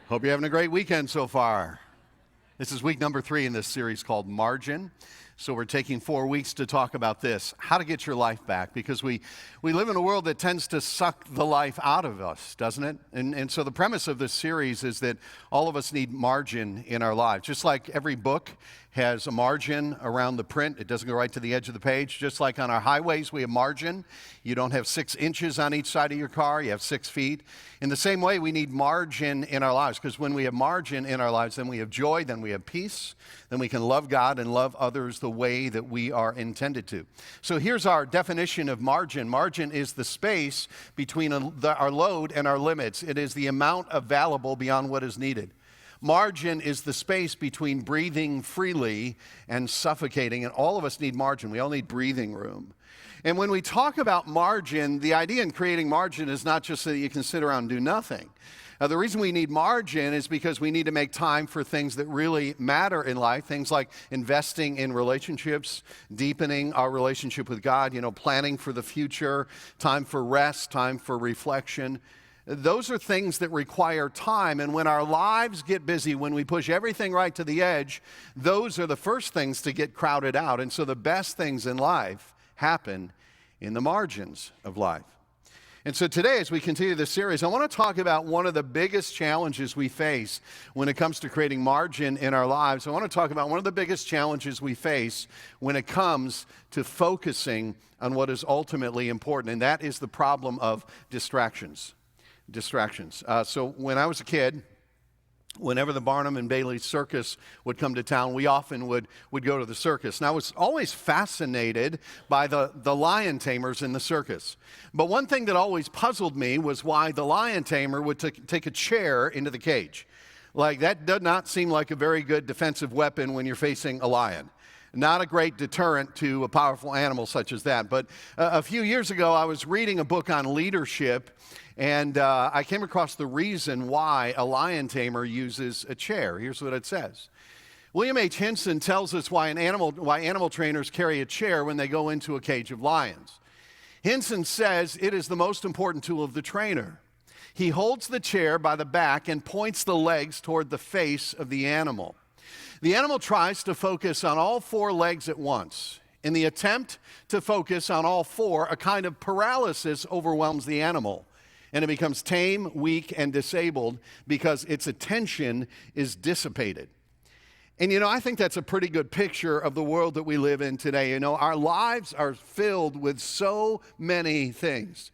Hope you're having a great weekend so far. This is week number 3 in this series called Margin. So we're taking 4 weeks to talk about this, how to get your life back, because we live in a world that tends to suck the life out of us, doesn't it? And so the premise of this series is that all of us need margin in our lives. Just like every book has a margin around the print, it doesn't go right to the edge of the page. Just like on our highways, we have margin. You don't have 6 inches on each side of your car, you have 6 feet. In the same way, we need margin in our lives, because when we have margin in our lives, then we have joy, then we have peace, then we can love God and love others the way that we are intended to. So here's our definition of margin. Margin is the space between our load and our limits. It is the amount available beyond what is needed. Margin is the space between breathing freely and suffocating, and all of us need margin. We all need breathing room. And when we talk about margin, the idea in creating margin is not just so that you can sit around and do nothing. The reason we need margin is because we need to make time for things that really matter in life, things like investing in relationships, deepening our relationship with God, planning for the future, time for rest, time for reflection. Those are things that require time, and when our lives get busy, when we push everything right to the edge, those are the first things to get crowded out. And so the best things in life happen in the margins of life. And so today, as we continue this series, I want to talk about one of the biggest challenges we face when it comes to creating margin in our lives. I want to talk about one of the biggest challenges we face when it comes to focusing on what is ultimately important, and that is the problem of distractions. So when I was a kid, whenever the Barnum and Bailey circus would come to town, we often would go to the circus. And I was always fascinated by the lion tamers in the circus. But one thing that always puzzled me was why the lion tamer would take a chair into the cage. Like, that did not seem like a very good defensive weapon when you're facing a lion. Not a great deterrent to a powerful animal such as that. But a few years ago, I was reading a book on leadership, and I came across the reason why a lion tamer uses a chair. Here's what it says. William H. Hinson tells us why animal trainers carry a chair when they go into a cage of lions. Hinson says it is the most important tool of the trainer. He holds the chair by the back and points the legs toward the face of the animal. The animal tries to focus on all 4 legs at once. In the attempt to focus on all 4, a kind of paralysis overwhelms the animal, and it becomes tame, weak, and disabled because its attention is dissipated. And I think that's a pretty good picture of the world that we live in today. Our lives are filled with so many things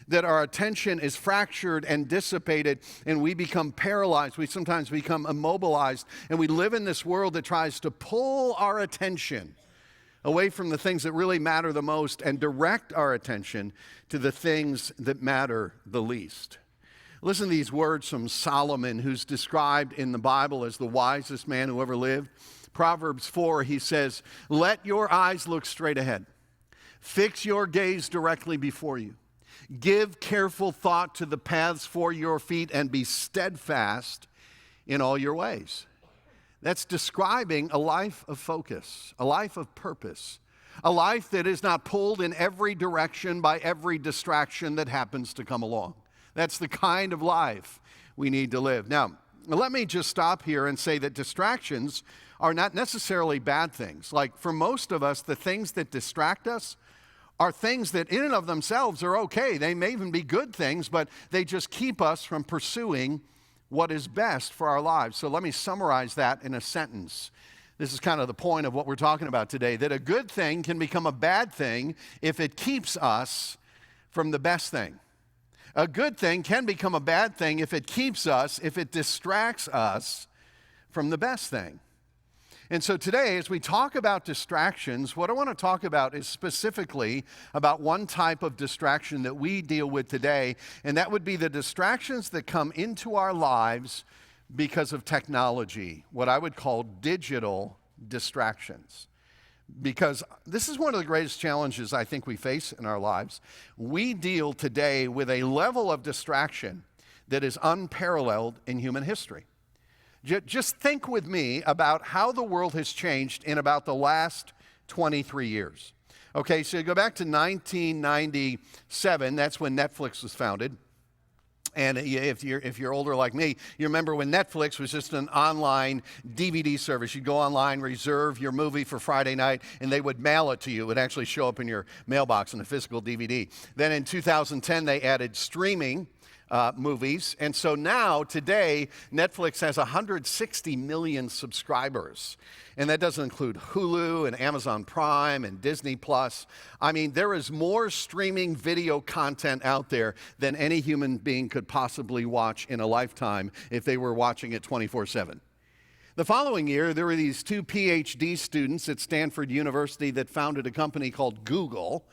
that our attention is fractured and dissipated, and we become paralyzed. We sometimes become immobilized, and we live in this world that tries to pull our attention away from the things that really matter the most and direct our attention to the things that matter the least. Listen to these words from Solomon, who's described in the Bible as the wisest man who ever lived. Proverbs 4, he says, "Let your eyes look straight ahead. Fix your gaze directly before you. Give careful thought to the paths for your feet and be steadfast in all your ways." That's describing a life of focus, a life of purpose, a life that is not pulled in every direction by every distraction that happens to come along. That's the kind of life we need to live. Now, let me just stop here and say that distractions are not necessarily bad things. Like, for most of us, the things that distract us are things that in and of themselves are okay. They may even be good things, but they just keep us from pursuing what is best for our lives. So let me summarize that in a sentence. This is kind of the point of what we're talking about today, that a good thing can become a bad thing if it keeps us from the best thing. A good thing can become a bad thing if it distracts us from the best thing. And so today, as we talk about distractions, what I want to talk about is specifically about one type of distraction that we deal with today, and that would be the distractions that come into our lives because of technology, what I would call digital distractions. Because this is one of the greatest challenges I think we face in our lives. We deal today with a level of distraction that is unparalleled in human history. Just think with me about how the world has changed in about the last 23 years. Okay, so you go back to 1997, that's when Netflix was founded. And if you're older like me, you remember when Netflix was just an online DVD service. You'd go online, reserve your movie for Friday night, and they would mail it to you. It would actually show up in your mailbox in a physical DVD. Then in 2010, they added streaming movies. And so now, today, Netflix has 160 million subscribers. And that doesn't include Hulu and Amazon Prime and Disney Plus. I mean, there is more streaming video content out there than any human being could possibly watch in a lifetime if they were watching it 24/7. The following year, there were these two PhD students at Stanford University that founded a company called Google.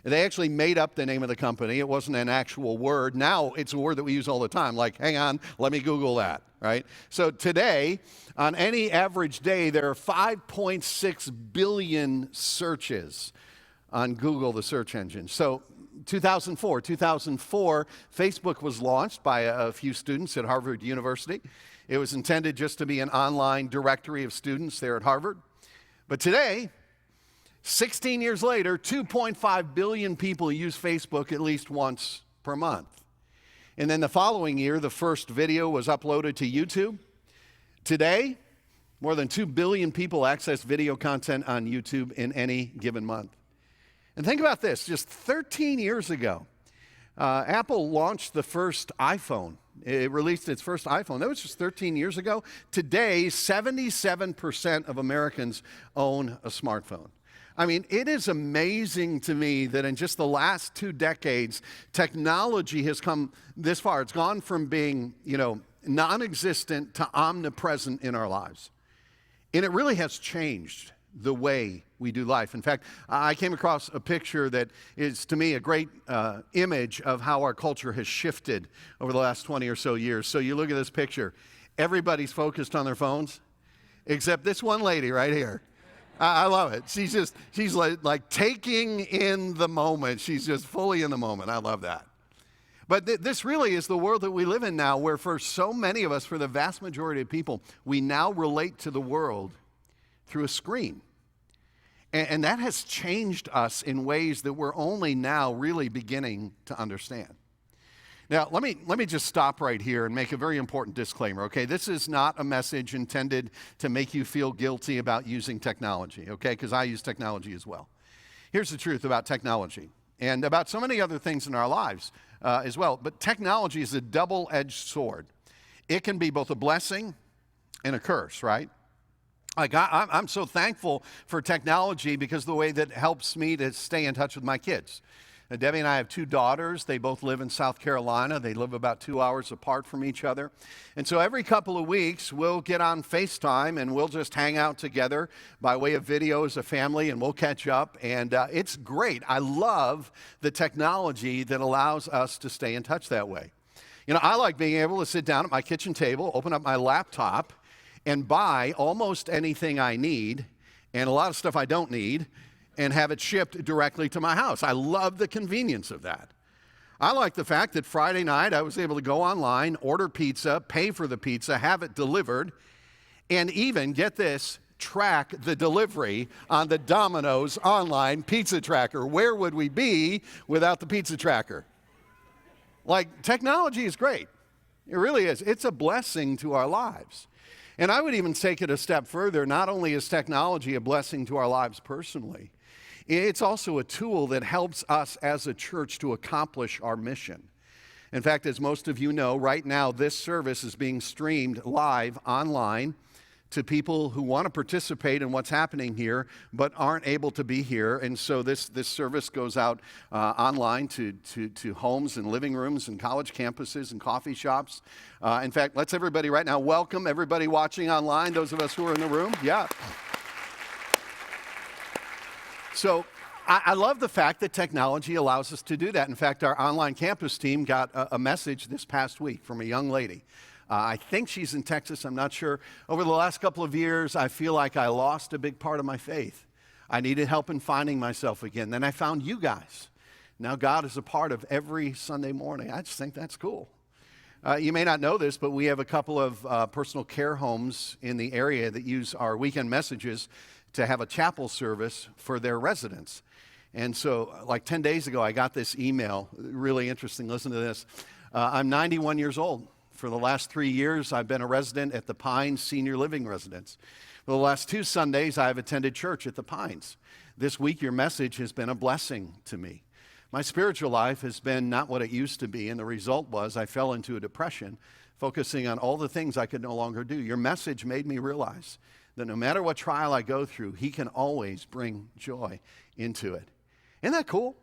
They actually made up the name of the company. It wasn't an actual word. Now it's a word that we use all the time, like, hang on, let me Google that, right? So today, on any average day, there are 5.6 billion searches on Google, the search engine. So 2004, Facebook was launched by a few students at Harvard University. It was intended just to be an online directory of students there at Harvard. But today, 16 years later, 2.5 billion people use Facebook at least once per month. And then the following year, the first video was uploaded to YouTube. Today, more than 2 billion people access video content on YouTube in any given month. And think about this, just 13 years ago, Apple launched the first iPhone. It released its first iPhone. That was just 13 years ago. Today, 77% of Americans own a smartphone. I mean, it is amazing to me that in just the last 2 decades, technology has come this far. It's gone from being, non-existent to omnipresent in our lives. And it really has changed the way we do life. In fact, I came across a picture that is, to me, a great image of how our culture has shifted over the last 20 or so years. So you look at this picture. Everybody's focused on their phones, except this one lady right here. I love it. She's like taking in the moment. She's just fully in the moment. I love that. But this really is the world that we live in now, where for so many of us, for the vast majority of people, we now relate to the world through a screen. And that has changed us in ways that we're only now really beginning to understand. Now, let me just stop right here and make a very important disclaimer, okay? This is not a message intended to make you feel guilty about using technology, okay? Because I use technology as well. Here's the truth about technology and about so many other things in our lives as well. But technology is a double-edged sword. It can be both a blessing and a curse, right? Like I'm so thankful for technology because of the way that helps me to stay in touch with my kids. Debbie and I have 2 daughters. They both live in South Carolina. They live about 2 hours apart from each other. And so every couple of weeks, we'll get on FaceTime and we'll just hang out together by way of video as a family, and we'll catch up. And it's great. I love the technology that allows us to stay in touch that way. I like being able to sit down at my kitchen table, open up my laptop, and buy almost anything I need, and a lot of stuff I don't need, and have it shipped directly to my house. I love the convenience of that. I like the fact that Friday night I was able to go online, order pizza, pay for the pizza, have it delivered, and even, get this, track the delivery on the Domino's online pizza tracker. Where would we be without the pizza tracker? Like, technology is great. It really is. It's a blessing to our lives. And I would even take it a step further. Not only is technology a blessing to our lives personally, it's also a tool that helps us as a church to accomplish our mission. In fact, as most of you know, right now this service is being streamed live online to people who want to participate in what's happening here but aren't able to be here. And so this service goes out online to homes and living rooms and college campuses and coffee shops. In fact, let's everybody right now welcome everybody watching online, those of us who are in the room. Yeah. So I love the fact that technology allows us to do that. In fact, our online campus team got a message this past week from a young lady. I think she's in Texas, I'm not sure. Over the last couple of years, I feel like I lost a big part of my faith. I needed help in finding myself again. Then I found you guys. Now God is a part of every Sunday morning. I just think that's cool. You may not know this, but we have a couple of personal care homes in the area that use our weekend messages to have a chapel service for their residents. And so like 10 days ago, I got this email, really interesting, listen to this. I'm 91 years old. For the last 3 years, I've been a resident at the Pines Senior Living Residence. For the last 2 Sundays, I've attended church at the Pines. This week, your message has been a blessing to me. My spiritual life has been not what it used to be, and the result was I fell into a depression, focusing on all the things I could no longer do. Your message made me realize that no matter what trial I go through, He can always bring joy into it. Isn't that cool?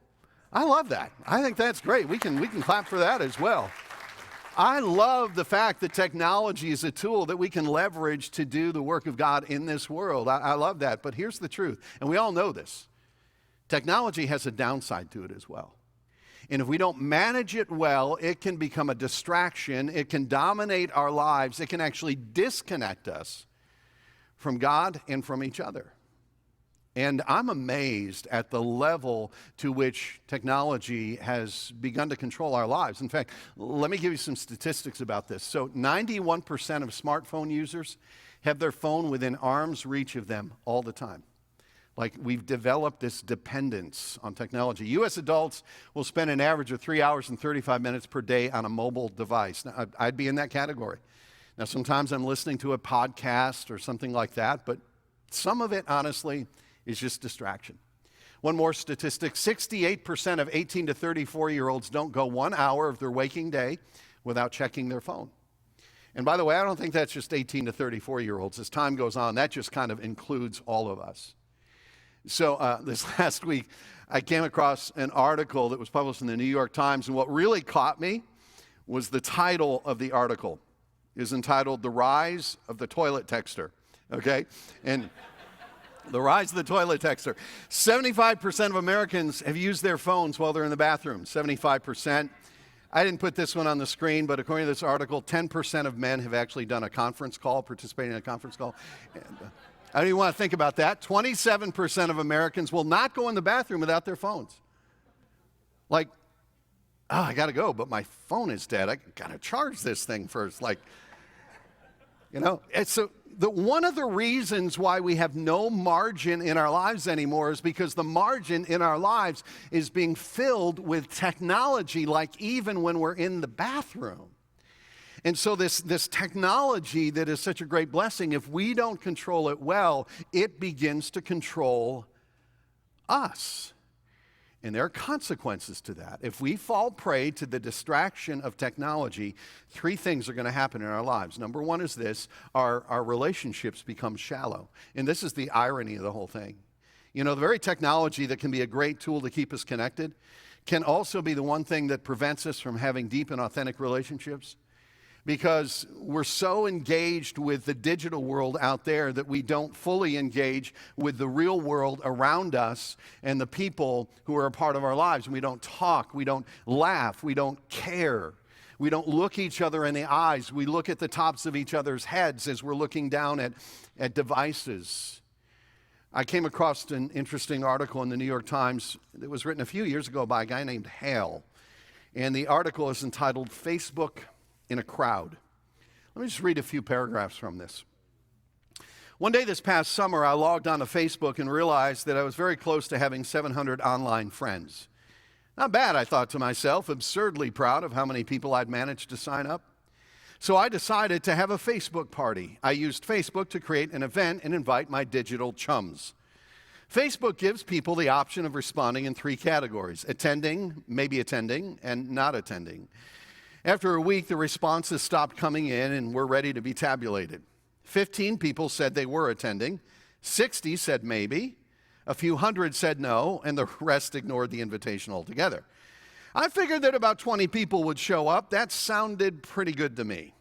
I love that. I think that's great. We can clap for that as well. I love the fact that technology is a tool that we can leverage to do the work of God in this world. I love that. But here's the truth, and we all know this. Technology has a downside to it as well. And if we don't manage it well, it can become a distraction. It can dominate our lives. It can actually disconnect us from God and from each other. And I'm amazed at the level to which technology has begun to control our lives. In fact, let me give you some statistics about this. So 91% of smartphone users have their phone within arm's reach of them all the time. Like, we've developed this dependence on technology. U.S. adults will spend an average of 3 hours and 35 minutes per day on a mobile device. Now, I'd be in that category. Now, sometimes I'm listening to a podcast or something like that, but some of it, honestly, is just distraction. One more statistic, 68% of 18 to 34-year-olds don't go 1 hour of their waking day without checking their phone. And by the way, I don't think that's just 18 to 34-year-olds. As time goes on, that just kind of includes all of us. So this last week, I came across an article that was published in the New York Times, and what really caught me was the title of the article. It was entitled, "The Rise of the Toilet Texter," okay? And the rise of the toilet texter. 75% of Americans have used their phones while they're in the bathroom. 75%. I didn't put this one on the screen, but according to this article, 10% of men have actually done a conference call, participated in a conference call. And, I don't even want to think about that. 27% of Americans will not go in the bathroom without their phones. Like, oh, I got to go, but my phone is dead. I got to charge this thing first. Like, you know, it's one of the reasons why we have no margin in our lives anymore is because the margin in our lives is being filled with technology, like even when we're in the bathroom. And so this technology that is such a great blessing, if we don't control it well, it begins to control us. And there are consequences to that. If we fall prey to the distraction of technology, 3 things are going to happen in our lives. Number one is this, our relationships become shallow. And this is the irony of the whole thing. You know, the very technology that can be a great tool to keep us connected can also be the one thing that prevents us from having deep and authentic relationships. Because we're so engaged with the digital world out there that we don't fully engage with the real world around us and the people who are a part of our lives. We don't talk, we don't laugh, we don't care. We don't look each other in the eyes. We look at the tops of each other's heads as we're looking down at devices. I came across an interesting article in the New York Times that was written a few years ago by a guy named Hale. And the article is entitled, "Facebook in a Crowd." Let me just read a few paragraphs from this. One day this past summer, I logged onto Facebook and realized that I was very close to having 700 online friends. Not bad, I thought to myself, absurdly proud of how many people I'd managed to sign up. So I decided to have a Facebook party. I used Facebook to create an event and invite my digital chums. Facebook gives people the option of responding in 3 categories: attending, maybe attending, and not attending. After a week, the responses stopped coming in and were ready to be tabulated. 15 people said they were attending, 60 said maybe, a few hundred said no, and the rest ignored the invitation altogether. I figured that about 20 people would show up. That sounded pretty good to me.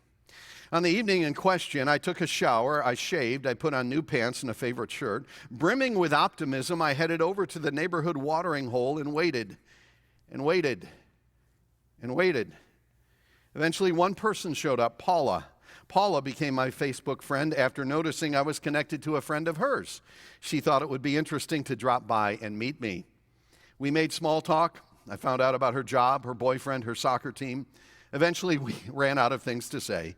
On the evening in question, I took a shower, I shaved, I put on new pants and a favorite shirt. Brimming with optimism, I headed over to the neighborhood watering hole and waited, and waited, and waited. Eventually, one person showed up, Paula. Paula became my Facebook friend after noticing I was connected to a friend of hers. She thought it would be interesting to drop by and meet me. We made small talk. I found out about her job, her boyfriend, her soccer team. Eventually, we ran out of things to say.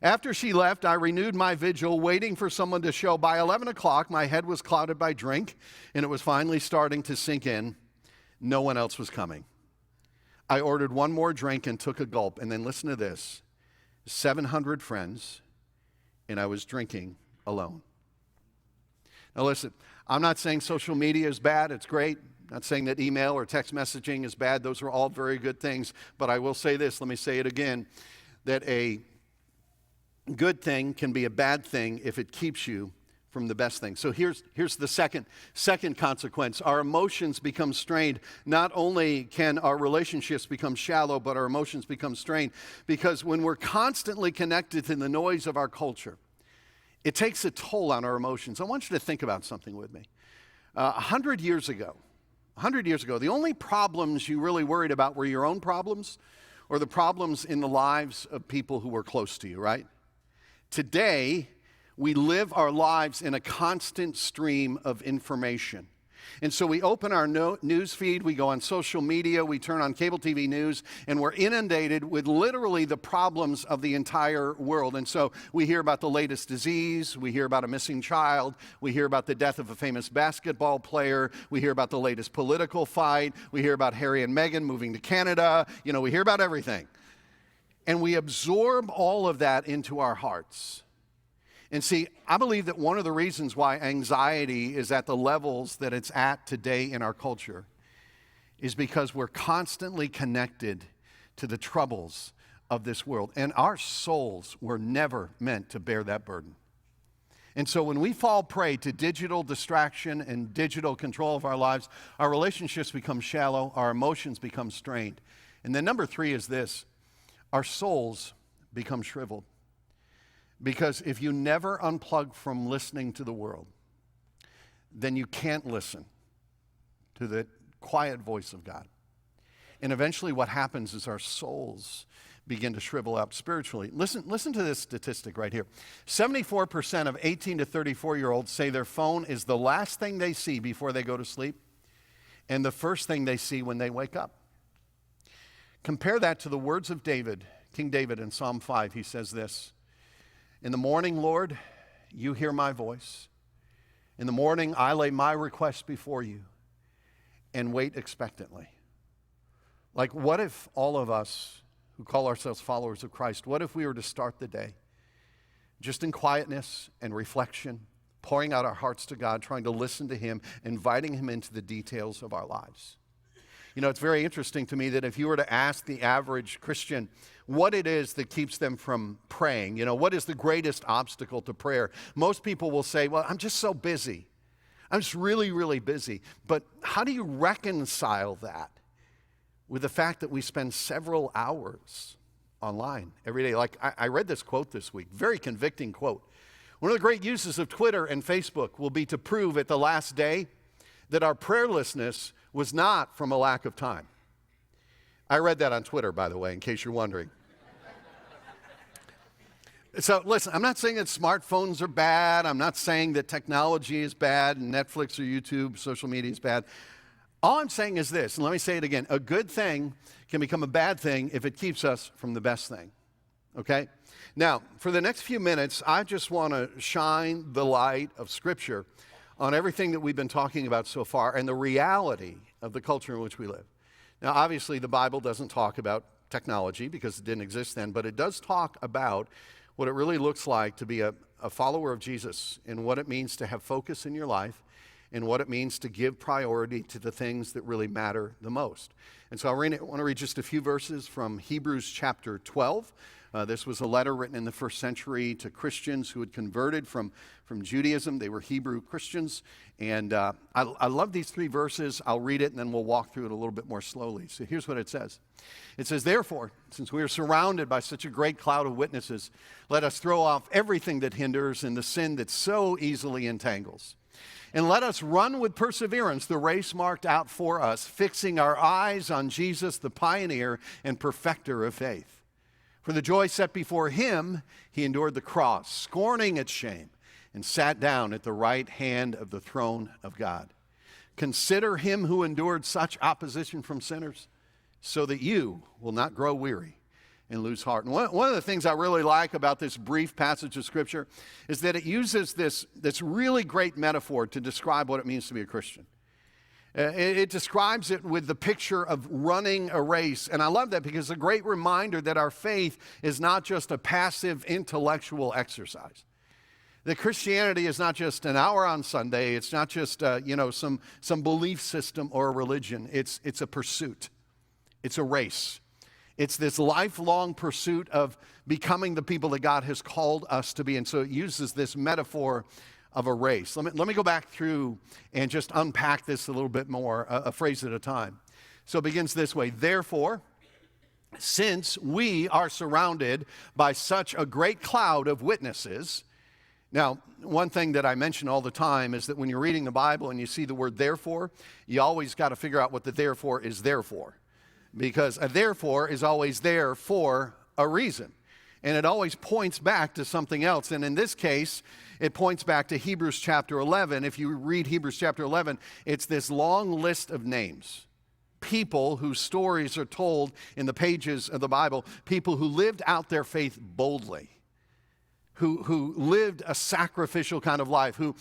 After she left, I renewed my vigil, waiting for someone to show. By 11 o'clock, my head was clouded by drink, and it was finally starting to sink in. No one else was coming. I ordered one more drink and took a gulp. And then listen to this. 700 friends, and I was drinking alone. Now listen, I'm not saying social media is bad. It's great. I'm not saying that email or text messaging is bad. Those are all very good things. But I will say this, let me say it again, that a good thing can be a bad thing if it keeps you from the best thing. So here's the second consequence. Our emotions become strained. Not only can our relationships become shallow, but our emotions become strained. Because when we're constantly connected to the noise of our culture, it takes a toll on our emotions. I want you to think about something with me. 100 years ago, the only problems you really worried about were your own problems or the problems in the lives of people who were close to you, right? Today, we live our lives in a constant stream of information. And so we open our news feed, we go on social media, we turn on cable TV news, and we're inundated with literally the problems of the entire world. And so we hear about the latest disease, we hear about a missing child, we hear about the death of a famous basketball player, we hear about the latest political fight, we hear about Harry and Meghan moving to Canada, we hear about everything. And we absorb all of that into our hearts. And see, I believe that one of the reasons why anxiety is at the levels that it's at today in our culture is because we're constantly connected to the troubles of this world. And our souls were never meant to bear that burden. And so when we fall prey to digital distraction and digital control of our lives, our relationships become shallow, our emotions become strained. And then number 3 is this: our souls become shriveled. Because if you never unplug from listening to the world, then you can't listen to the quiet voice of God. And eventually what happens is our souls begin to shrivel up spiritually. Listen to this statistic right here. 74% of 18 to 34-year-olds say their phone is the last thing they see before they go to sleep and the first thing they see when they wake up. Compare that to the words of David, King David in Psalm 5. He says this: "In the morning, Lord, you hear my voice. In the morning, I lay my request before you and wait expectantly." Like, what if all of us who call ourselves followers of Christ, what if we were to start the day just in quietness and reflection, pouring out our hearts to God, trying to listen to Him, inviting Him into the details of our lives? It's very interesting to me that if you were to ask the average Christian what it is that keeps them from praying, what is the greatest obstacle to prayer, most people will say, well, I'm just so busy. I'm just really, really busy. But how do you reconcile that with the fact that we spend several hours online every day? Like, I read this quote this week, very convicting quote. One of the great uses of Twitter and Facebook will be to prove at the last day that our prayerlessness was not from a lack of time. I read that on Twitter, by the way, in case you're wondering. So listen, I'm not saying that smartphones are bad. I'm not saying that technology is bad and Netflix or YouTube, social media is bad. All I'm saying is this, and let me say it again: a good thing can become a bad thing if it keeps us from the best thing, okay? Now, for the next few minutes, I just want to shine the light of Scripture on everything that we've been talking about so far and the reality of the culture in which we live. Now, obviously, the Bible doesn't talk about technology because it didn't exist then, but it does talk about what it really looks like to be a follower of Jesus and what it means to have focus in your life and what it means to give priority to the things that really matter the most. And so I want to read just a few verses from Hebrews chapter 12. This was a letter written in the first century to Christians who had converted from Judaism. They were Hebrew Christians. And I love these 3 verses. I'll read it and then we'll walk through it a little bit more slowly. So here's what it says. It says, "Therefore, since we are surrounded by such a great cloud of witnesses, let us throw off everything that hinders and the sin that so easily entangles. And let us run with perseverance the race marked out for us, fixing our eyes on Jesus, the pioneer and perfecter of faith. For the joy set before him, he endured the cross, scorning its shame, and sat down at the right hand of the throne of God. Consider him who endured such opposition from sinners, so that you will not grow weary and lose heart." And one of the things I really like about this brief passage of Scripture is that it uses this really great metaphor to describe what it means to be a Christian. It describes it with the picture of running a race. And I love that because it's a great reminder that our faith is not just a passive intellectual exercise. That Christianity is not just an hour on Sunday. It's not just some belief system or a religion. It's a pursuit. It's a race. It's this lifelong pursuit of becoming the people that God has called us to be. And so it uses this metaphor of a race. Let me go back through and just unpack this a little bit more, a phrase at a time. So it begins this way. Therefore, since we are surrounded by such a great cloud of witnesses. Now, one thing that I mention all the time is that when you're reading the Bible and you see the word therefore, you always got to figure out what the therefore is there for. Because a therefore is always there for a reason. And it always points back to something else. And in this case, it points back to Hebrews chapter 11. If you read Hebrews chapter 11, it's this long list of names. People whose stories are told in the pages of the Bible. People who lived out their faith boldly. Who lived a sacrificial kind of life, who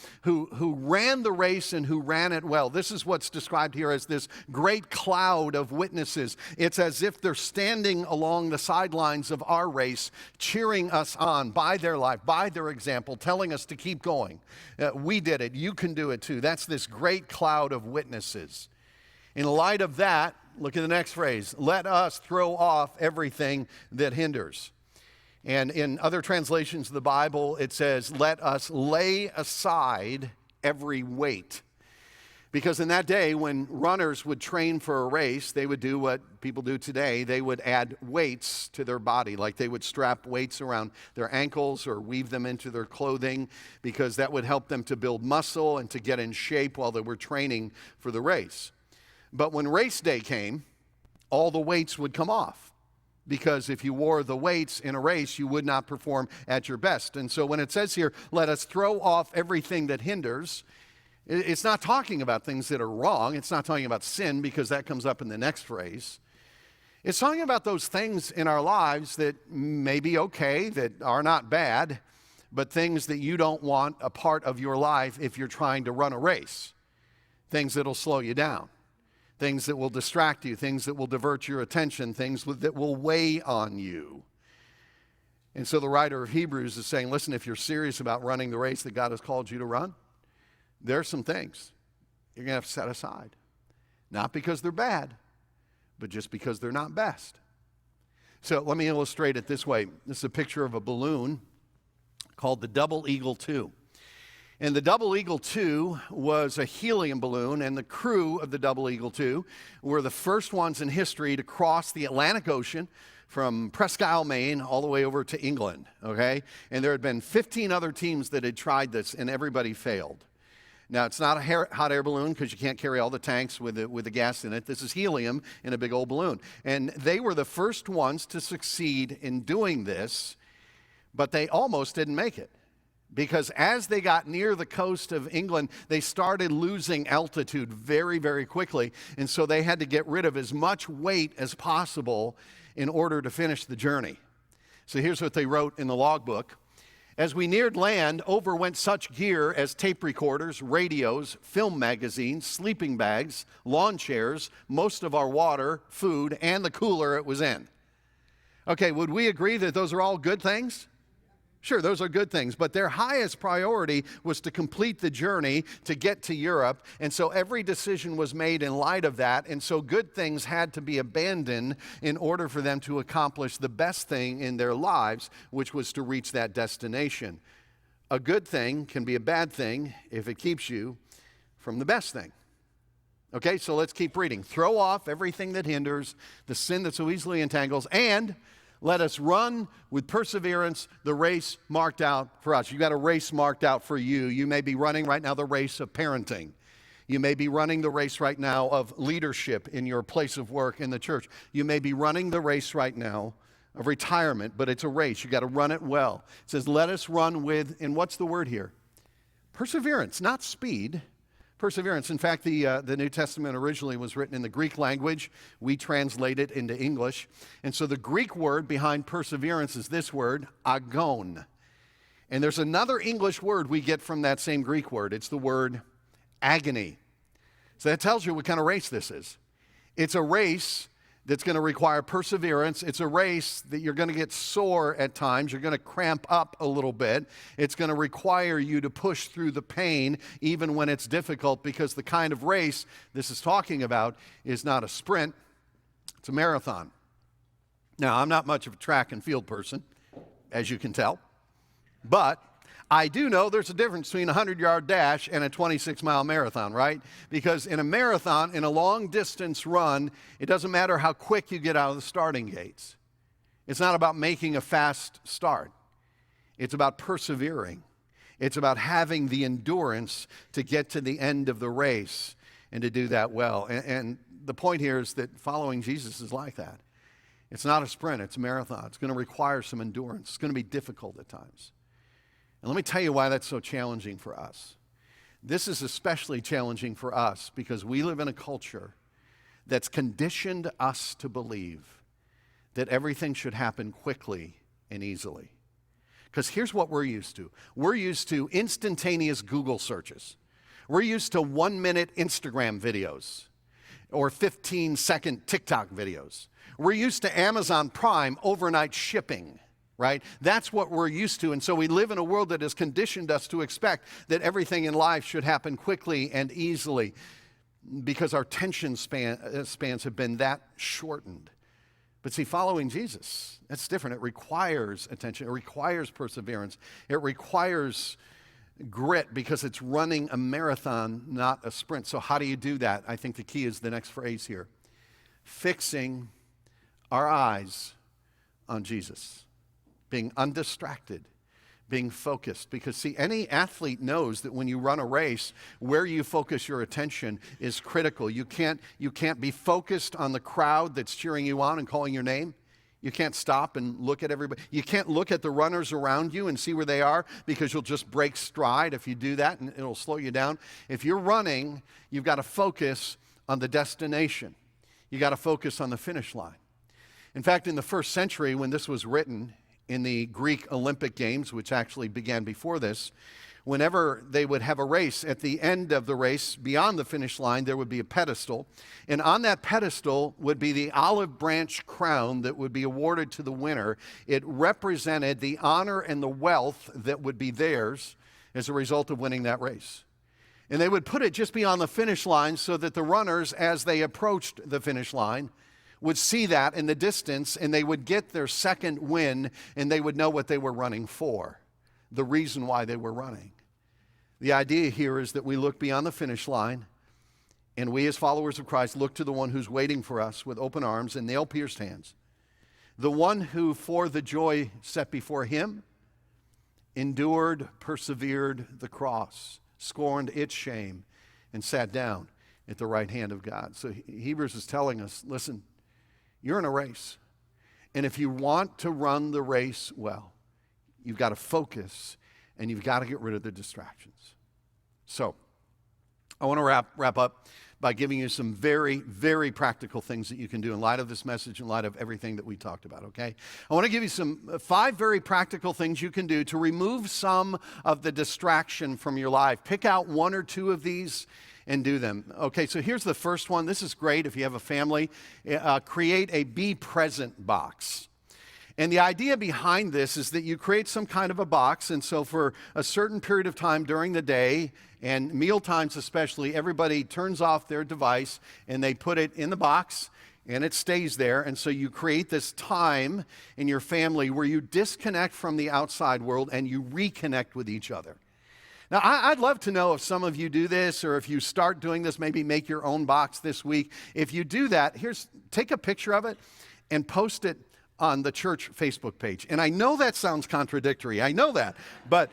ran the race and who ran it well. This is what's described here as this great cloud of witnesses. It's as if they're standing along the sidelines of our race, cheering us on by their life, by their example, telling us to keep going. We did it. You can do it too. That's this great cloud of witnesses. In light of that, look at the next phrase. Let us throw off everything that hinders. And in other translations of the Bible, it says, let us lay aside every weight. Because in that day, when runners would train for a race, they would do what people do today. They would add weights to their body, like they would strap weights around their ankles or weave them into their clothing, because that would help them to build muscle and to get in shape while they were training for the race. But when race day came, all the weights would come off. Because if you wore the weights in a race, you would not perform at your best. And so when it says here, let us throw off everything that hinders, it's not talking about things that are wrong. It's not talking about sin, because that comes up in the next phrase. It's talking about those things in our lives that may be okay, that are not bad, but things that you don't want a part of your life if you're trying to run a race. Things that'll slow you down. Things that will distract you, things that will divert your attention, things that will weigh on you. And so the writer of Hebrews is saying, listen, if you're serious about running the race that God has called you to run, there are some things you're going to have to set aside. Not because they're bad, but just because they're not best. So let me illustrate it this way. This is a picture of a balloon called the Double Eagle II. And the Double Eagle II was a helium balloon, and the crew of the Double Eagle II were the first ones in history to cross the Atlantic Ocean from Presque Isle, Maine, all the way over to England, okay? And there had been 15 other teams that had tried this, and everybody failed. Now, it's not a hot air balloon because you can't carry all the tanks with the gas in it. This is helium in a big old balloon. And they were the first ones to succeed in doing this, but they almost didn't make it. Because as they got near the coast of England, they started losing altitude very, very quickly. And so they had to get rid of as much weight as possible in order to finish the journey. So here's what they wrote in the logbook. As we neared land, over went such gear as tape recorders, radios, film magazines, sleeping bags, lawn chairs, most of our water, food, and the cooler it was in. Okay, would we agree that those are all good things? Sure, those are good things, but their highest priority was to complete the journey to get to Europe, and so every decision was made in light of that, and so good things had to be abandoned in order for them to accomplish the best thing in their lives, which was to reach that destination. A good thing can be a bad thing if it keeps you from the best thing. Okay, so let's keep reading. Throw off everything that hinders, the sin that so easily entangles, and let us run with perseverance the race marked out for us. You've got a race marked out for you. You may be running right now the race of parenting. You may be running the race right now of leadership in your place of work in the church. You may be running the race right now of retirement, but it's a race. You've got to run it well. It says, let us run with, and what's the word here? Perseverance, not speed. Perseverance. In fact, the New Testament originally was written in the Greek language. We translate it into English. And so the Greek word behind perseverance is this word, agon. And there's another English word we get from that same Greek word. It's the word agony. So that tells you what kind of race this is. It's a race that's going to require perseverance. It's a race that you're going to get sore at times. You're going to cramp up a little bit. It's going to require you to push through the pain even when it's difficult, because the kind of race this is talking about is not a sprint, it's a marathon. Now, I'm not much of a track and field person, as you can tell, but I do know there's a difference between a 100-yard dash and a 26-mile marathon, right? Because in a marathon, in a long-distance run, it doesn't matter how quick you get out of the starting gates. It's not about making a fast start. It's about persevering. It's about having the endurance to get to the end of the race and to do that well. And the point here is that following Jesus is like that. It's not a sprint, it's a marathon. It's going to require some endurance. It's going to be difficult at times. And let me tell you why that's so challenging for us. This is especially challenging for us because we live in a culture that's conditioned us to believe that everything should happen quickly and easily. Because here's what we're used to. We're used to instantaneous Google searches. We're used to 1-minute Instagram videos or 15-second TikTok videos. We're used to Amazon Prime overnight shipping. Right? That's what we're used to. And so we live in a world that has conditioned us to expect that everything in life should happen quickly and easily because our attention spans have been that shortened. But see, following Jesus, that's different. It requires attention. It requires perseverance. It requires grit because it's running a marathon, not a sprint. So how do you do that? I think the key is the next phrase here. Fixing our eyes on Jesus. Being undistracted, being focused. Because see, any athlete knows that when you run a race, where you focus your attention is critical. You can't be focused on the crowd that's cheering you on and calling your name. You can't stop and look at everybody. You can't look at the runners around you and see where they are because you'll just break stride if you do that, and it'll slow you down. If you're running, you've got to focus on the destination. You got to focus on the finish line. In fact, in the first century, when this was written, in the Greek Olympic Games, which actually began before this, whenever they would have a race, at the end of the race, beyond the finish line, there would be a pedestal. And on that pedestal would be the olive branch crown that would be awarded to the winner. It represented the honor and the wealth that would be theirs as a result of winning that race. And they would put it just beyond the finish line so that the runners, as they approached the finish line, would see that in the distance, and they would get their second win, and they would know what they were running for, the reason why they were running. The idea here is that we look beyond the finish line, and we as followers of Christ look to the one who's waiting for us with open arms and nail-pierced hands, the one who, for the joy set before him, endured, persevered the cross, scorned its shame, and sat down at the right hand of God. So Hebrews is telling us, listen, you're in a race. And if you want to run the race well, you've got to focus and you've got to get rid of the distractions. So I want to wrap up by giving you some very, very practical things that you can do in light of this message, in light of everything that we talked about, okay? I want to give you some 5 very practical things you can do to remove some of the distraction from your life. Pick out 1 or 2 of these and do them. Okay, so here's the first one. This is great if you have a family. Create a be present box. And the idea behind this is that you create some kind of a box, and so for a certain period of time during the day, and meal times especially, everybody turns off their device and they put it in the box and it stays there. And so you create this time in your family where you disconnect from the outside world and you reconnect with each other. Now, I'd love to know if some of you do this, or if you start doing this, maybe make your own box this week. If you do that, take a picture of it and post it on the church Facebook page. And I know that sounds contradictory. I know that. But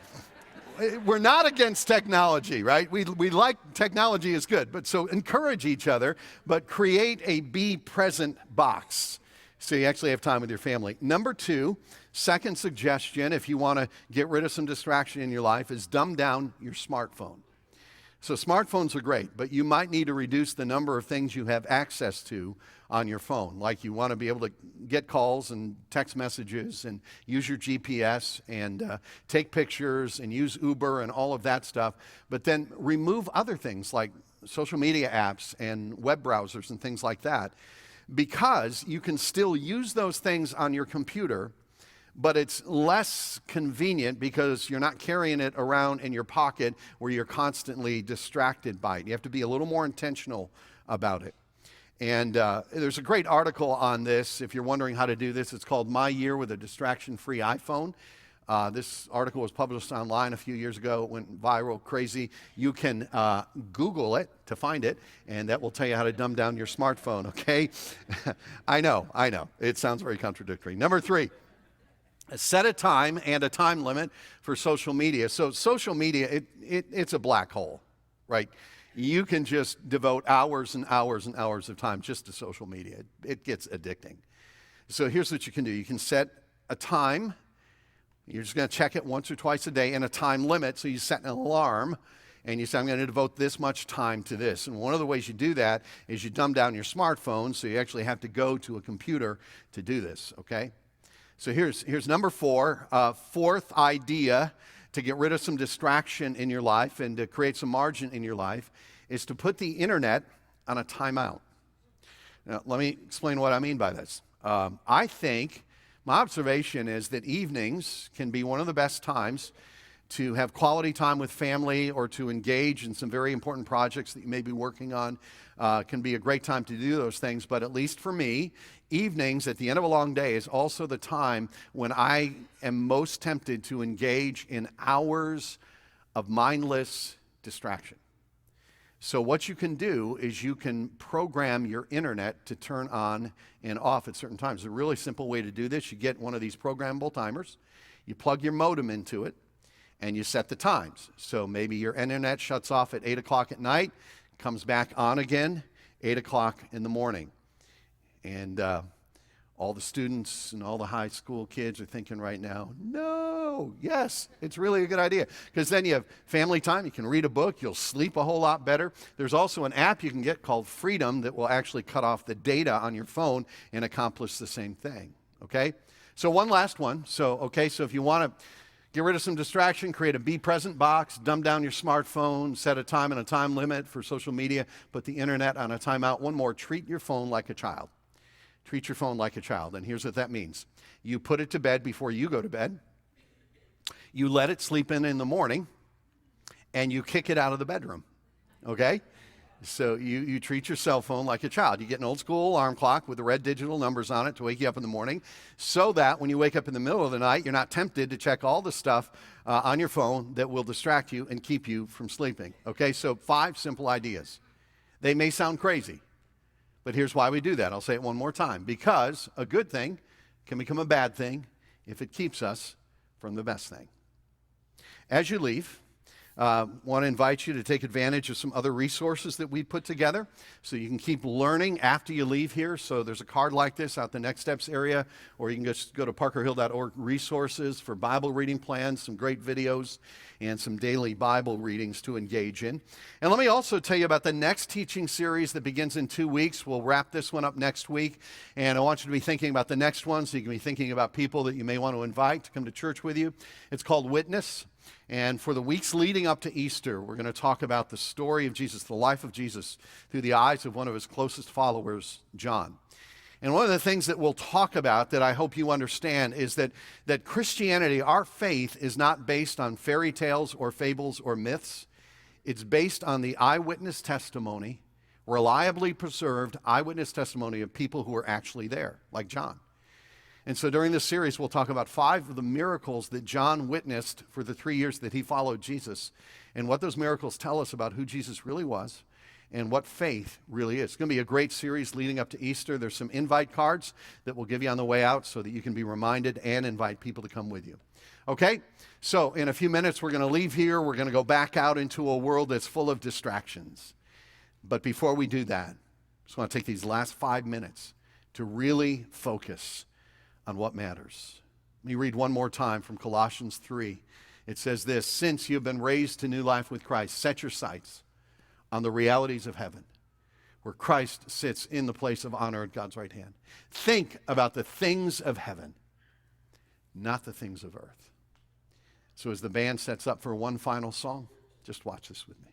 we're not against technology, right? We like technology is good. But so encourage each other, but create a be present box so you actually have time with your family. Number 2, second suggestion, if you want to get rid of some distraction in your life, is dumb down your smartphone. So smartphones are great, but you might need to reduce the number of things you have access to on your phone. Like you want to be able to get calls and text messages and use your GPS and take pictures and use Uber and all of that stuff. But then remove other things like social media apps and web browsers and things like that, because you can still use those things on your computer, but it's less convenient because you're not carrying it around in your pocket where you're constantly distracted by it. You have to be a little more intentional about it. And there's a great article on this if you're wondering how to do this. It's called My Year with a Distraction-Free iPhone. This article was published online a few years ago. It went viral, crazy. You can Google it to find it, and that will tell you how to dumb down your smartphone, okay? I know. It sounds very contradictory. Number 3, set a time and a time limit for social media. So social media, it's a black hole, right? You can just devote hours and hours and hours of time just to social media. It gets addicting. So here's what you can do. You can set a time. You're just going to check it once or twice a day, and a time limit. So you set an alarm, and you say, I'm going to devote this much time to this. And one of the ways you do that is you dumb down your smartphone, so you actually have to go to a computer to do this, okay? So here's number 4, fourth idea to get rid of some distraction in your life and to create some margin in your life is to put the internet on a timeout. Now, let me explain what I mean by this. I think my observation is that evenings can be one of the best times to have quality time with family or to engage in some very important projects that you may be working on. Can be a great time to do those things, but at least for me, evenings at the end of a long day is also the time when I am most tempted to engage in hours of mindless distraction. So what you can do is you can program your internet to turn on and off at certain times. A really simple way to do this, you get one of these programmable timers, you plug your modem into it, and you set the times. So maybe your internet shuts off at 8 o'clock at night, comes back on again, 8 o'clock in the morning. And all the students and all the high school kids are thinking right now, no, yes, it's really a good idea. Because then you have family time, you can read a book, you'll sleep a whole lot better. There's also an app you can get called Freedom that will actually cut off the data on your phone and accomplish the same thing, okay? So one last one. So if you want to get rid of some distraction, create a Be Present box, dumb down your smartphone, set a time and a time limit for social media, put the internet on a timeout. One more, treat your phone like a child. Treat your phone like a child. And here's what that means. You put it to bed before you go to bed. You let it sleep in the morning, and you kick it out of the bedroom, okay? So you treat your cell phone like a child. You get an old school alarm clock with the red digital numbers on it to wake you up in the morning so that when you wake up in the middle of the night, you're not tempted to check all the stuff on your phone that will distract you and keep you from sleeping, okay? So 5 simple ideas. They may sound crazy, but here's why we do that. I'll say it one more time. Because a good thing can become a bad thing if it keeps us from the best thing. As you leave, want to invite you to take advantage of some other resources that we put together so you can keep learning after you leave here. So there's a card like this out the Next Steps area, or you can just go to parkerhill.org resources for Bible reading plans, some great videos, and some daily Bible readings to engage in. And let me also tell you about the next teaching series that begins in 2 weeks. We'll wrap this one up next week, and I want you to be thinking about the next one so you can be thinking about people that you may want to invite to come to church with you. It's called Witness. And for the weeks leading up to Easter, we're going to talk about the story of Jesus, the life of Jesus, through the eyes of one of his closest followers, John. And one of the things that we'll talk about that I hope you understand is that Christianity, our faith, is not based on fairy tales or fables or myths. It's based on the eyewitness testimony, reliably preserved eyewitness testimony of people who were actually there, like John. And so during this series, we'll talk about 5 of the miracles that John witnessed for the 3 years that he followed Jesus, and what those miracles tell us about who Jesus really was and what faith really is. It's going to be a great series leading up to Easter. There's some invite cards that we'll give you on the way out so that you can be reminded and invite people to come with you. Okay? So in a few minutes, we're going to leave here. We're going to go back out into a world that's full of distractions. But before we do that, I just want to take these last 5 minutes to really focus on what matters. Let me read one more time from Colossians 3. It says this: since you have been raised to new life with Christ, set your sights on the realities of heaven, where Christ sits in the place of honor at God's right hand. Think about the things of heaven, not the things of earth. So as the band sets up for one final song, just watch this with me.